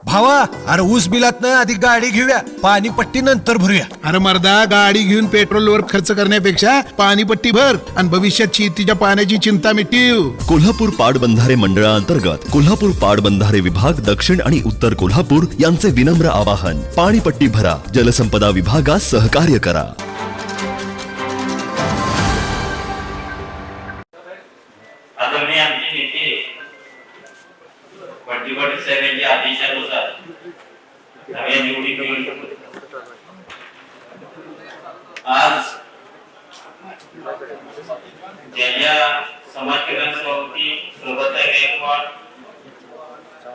भावा, अरे ऊस बिलात ना आधी गाडी घेऊया, पाणी पट्टी नंतर भरूया. अरे मर्दा, गाडी घेऊन पेट्रोलवर खर्च करण्यापेक्षा पाणीपट्टी भर आणि भविष्यात शेतीच्या पाण्याची चिंता मिटव. कोल्हापूर पाटबंधारे मंडळाअंतर्गत कोल्हापूर पाटबंधारे विभाग दक्षिण आणि उत्तर कोल्हापूर यांचे विनम्र आवाहन. पाणीपट्टी भरा, जलसंपदा विभागास सहकार्य करा. आदरणीय आमचे नेते वडील साहेबांच्या आदेशानुसार नव्या निवडी केली. आज ज्या समाज कल्याण सभापती प्रभाताई गायकवाड,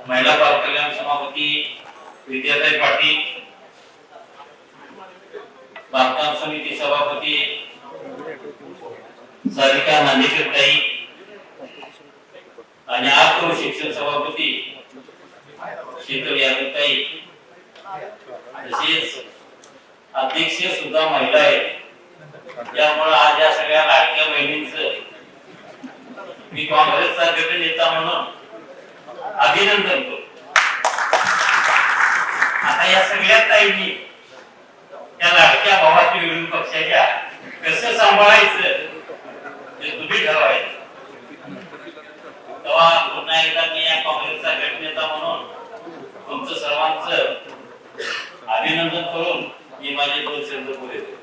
महिला बाल कल्याण सभापती विद्याताई पाटील, बांधकाम समिती सभापती सारिका नांदेकरताई आणि आत्म शिक्षण सभापती शीतल यादवताई, तसेच अध्यक्ष सुद्धा महिला आहेत. त्यामुळे आज या सगळ्या लाडक्या बहिणींचं मी काँग्रेसचा गटनेता म्हणून अभिनंदन करतो. आता या सगळ्या ताईंनी त्या लाडक्या भावाच्या विरोधी पक्षाच्या कसं सांभाळायचं ते तुम्ही ठरवायचं. तेव्हा पुन्हा एकदा मी या काँग्रेसचा गटनेता म्हणून तुमचं सर्वांचं अभिनंदन करून मी माझे 2 शब्द पुरे करतो.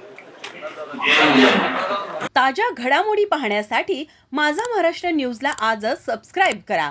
ताज्या घडामोडी पाहण्यासाठी माझा महाराष्ट्र न्यूजला आजच सबस्क्राईब करा.